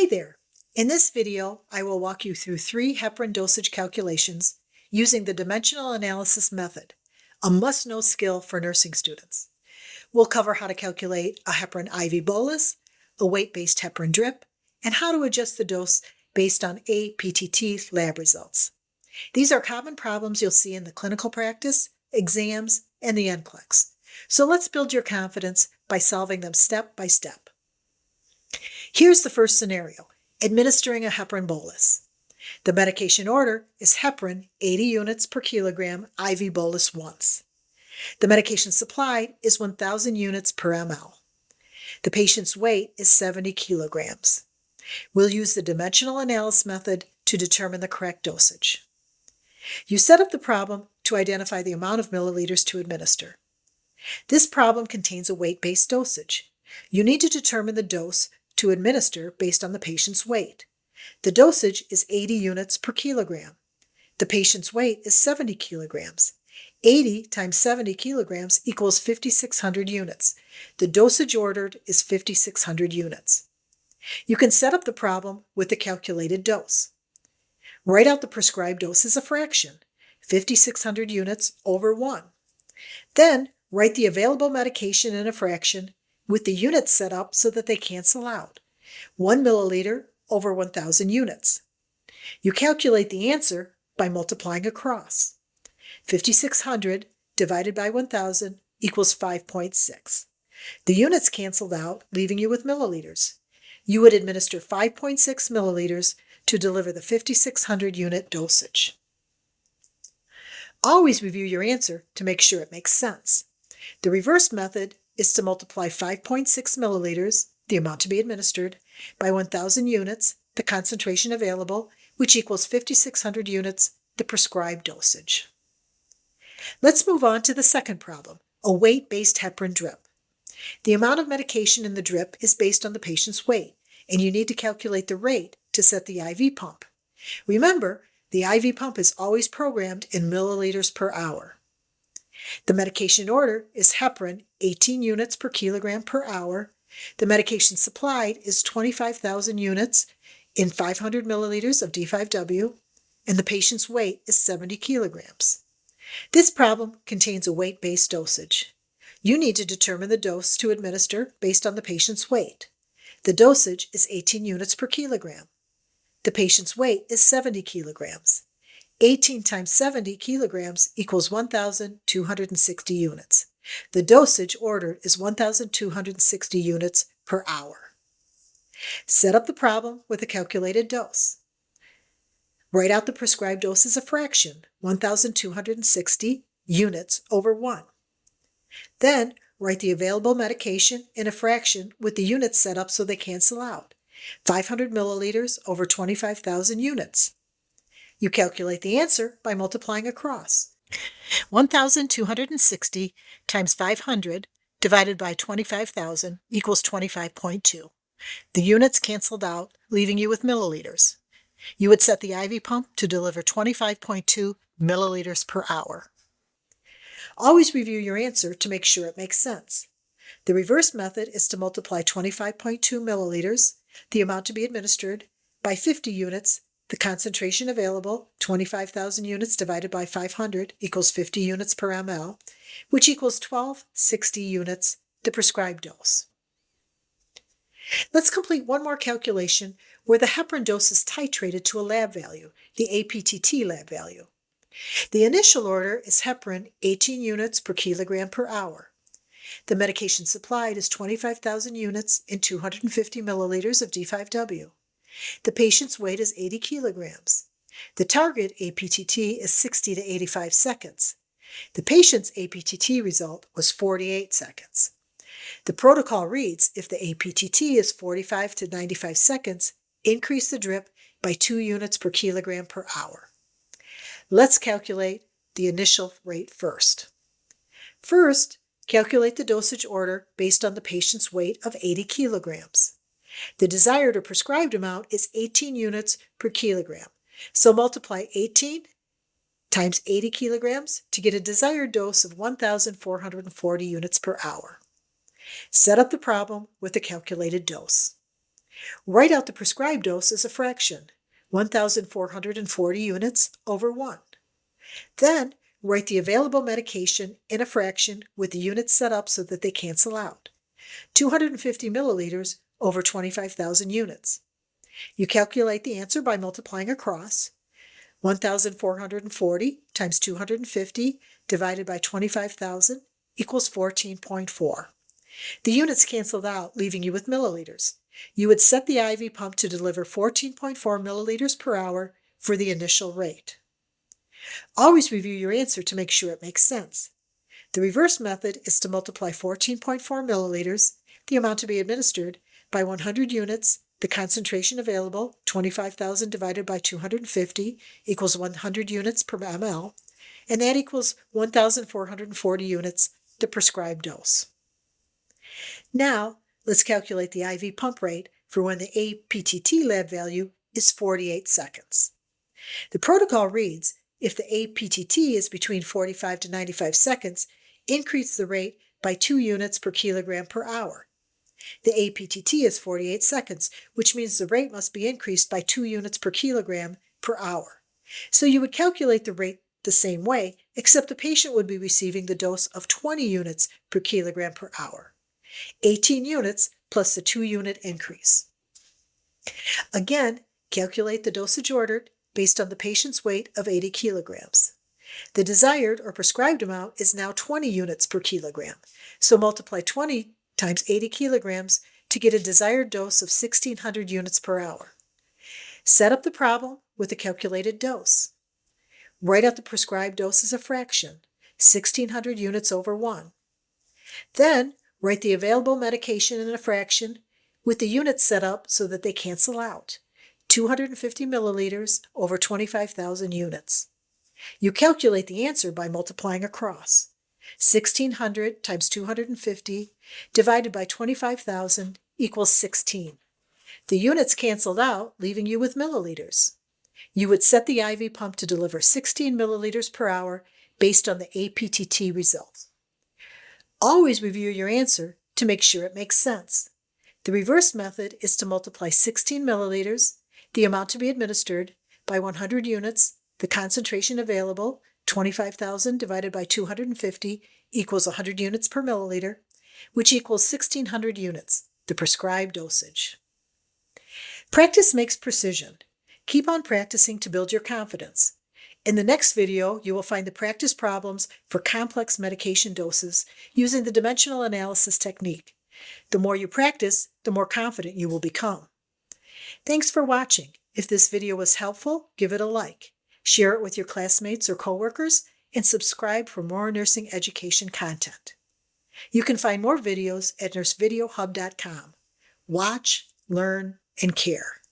Hi there! In this video, I will walk you through 3 heparin dosage calculations using the dimensional analysis method, a must-know skill for nursing students. We'll cover how to calculate a heparin IV bolus, a weight-based heparin drip, and how to adjust the dose based on aPTT lab results. These are common problems you'll see in the clinical practice, exams, and the NCLEX. So let's build your confidence by solving them step by step. Here's the first scenario, administering a heparin bolus. The medication order is heparin 80 units per kilogram IV bolus once. The medication supplied is 1,000 units per ml. The patient's weight is 70 kilograms. We'll use the dimensional analysis method to determine the correct dosage. You set up the problem to identify the amount of milliliters to administer. This problem contains a weight-based dosage. You need to determine the dose to administer based on the patient's weight. The dosage is 80 units per kilogram. The patient's weight is 70 kilograms. 80 times 70 kilograms equals 5,600 units. The dosage ordered is 5,600 units. You can set up the problem with the calculated dose. Write out the prescribed dose as a fraction, 5,600 units over 1. Then write the available medication in a fraction with the units set up so that they cancel out. 1 milliliter over 1,000 units. You calculate the answer by multiplying across. 5,600 divided by 1,000 equals 5.6. The units canceled out, leaving you with milliliters. You would administer 5.6 milliliters to deliver the 5,600 unit dosage. Always review your answer to make sure it makes sense. The reverse method is to multiply 5.6 milliliters, the amount to be administered, by 1,000 units, the concentration available, which equals 5,600 units, the prescribed dosage. Let's move on to the second problem, a weight-based heparin drip. The amount of medication in the drip is based on the patient's weight, and you need to calculate the rate to set the IV pump. Remember, the IV pump is always programmed in milliliters per hour. The medication order is heparin 18 units per kilogram per hour. The medication supplied is 25,000 units in 500 milliliters of D5W, and the patient's weight is 70 kilograms. This problem contains a weight-based dosage. You need to determine the dose to administer based on the patient's weight. The dosage is 18 units per kilogram. The patient's weight is 70 kilograms. 18 times 70 kilograms equals 1,260 units. The dosage ordered is 1,260 units per hour. Set up the problem with a calculated dose. Write out the prescribed dose as a fraction, 1,260 units over 1. Then write the available medication in a fraction with the units set up so they cancel out, 500 milliliters over 25,000 units. You calculate the answer by multiplying across. 1,260 times 500 divided by 25,000 equals 25.2. The units canceled out, leaving you with milliliters. You would set the IV pump to deliver 25.2 milliliters per hour. Always review your answer to make sure it makes sense. The reverse method is to multiply 25.2 milliliters, the amount to be administered, by 50 units, the concentration available, 25,000 units divided by 500 equals 50 units per ml, which equals 1,260 units, the prescribed dose. Let's complete one more calculation where the heparin dose is titrated to a lab value, the aPTT lab value. The initial order is heparin 18 units per kilogram per hour. The medication supplied is 25,000 units in 250 milliliters of D5W. The patient's weight is 80 kilograms. The target aPTT is 60 to 85 seconds. The patient's aPTT result was 48 seconds. The protocol reads, if the aPTT is 45 to 95 seconds, increase the drip by 2 units per kilogram per hour. Let's calculate the initial rate first. First, calculate the dosage order based on the patient's weight of 80 kilograms. The desired or prescribed amount is 18 units per kilogram, so multiply 18 times 80 kilograms to get a desired dose of 1,440 units per hour. Set up the problem with the calculated dose. Write out the prescribed dose as a fraction, 1,440 units over 1. Then, write the available medication in a fraction with the units set up so that they cancel out, 250 milliliters over 25,000 units. You calculate the answer by multiplying across. 1,440 times 250 divided by 25,000 equals 14.4. The units canceled out, leaving you with milliliters. You would set the IV pump to deliver 14.4 milliliters per hour for the initial rate. Always review your answer to make sure it makes sense. The reverse method is to multiply 14.4 milliliters, the amount to be administered, by 100 units, the concentration available, 25,000 divided by 250 equals 100 units per ml, and that equals 1,440 units, the prescribed dose. Now, let's calculate the IV pump rate for when the aPTT lab value is 48 seconds. The protocol reads, if the aPTT is between 45 to 95 seconds, increase the rate by 2 units per kilogram per hour. The aPTT is 48 seconds, which means the rate must be increased by 2 units per kilogram per hour. So you would calculate the rate the same way, except the patient would be receiving the dose of 20 units per kilogram per hour. 18 units plus the 2-unit increase. Again, calculate the dosage ordered based on the patient's weight of 80 kilograms. The desired or prescribed amount is now 20 units per kilogram, so multiply 20 times 80 kilograms to get a desired dose of 1,600 units per hour. Set up the problem with the calculated dose. Write out the prescribed dose as a fraction, 1,600 units over 1. Then, write the available medication in a fraction with the units set up so that they cancel out, 250 milliliters over 25,000 units. You calculate the answer by multiplying across. 1,600 times 250 divided by 25,000 equals 16. The units canceled out, leaving you with milliliters. You would set the IV pump to deliver 16 milliliters per hour based on the aPTT results. Always review your answer to make sure it makes sense. The reverse method is to multiply 16 milliliters, the amount to be administered, by 100 units, the concentration available, 25,000 divided by 250 equals 100 units per milliliter, which equals 1,600 units, the prescribed dosage. Practice makes precision. Keep on practicing to build your confidence. In the next video, you will find the practice problems for complex medication doses using the dimensional analysis technique. The more you practice, the more confident you will become. Thanks for watching. If this video was helpful, give it a like. Share it with your classmates or coworkers, and subscribe for more nursing education content. You can find more videos at nursevideohub.com. Watch, learn, and care.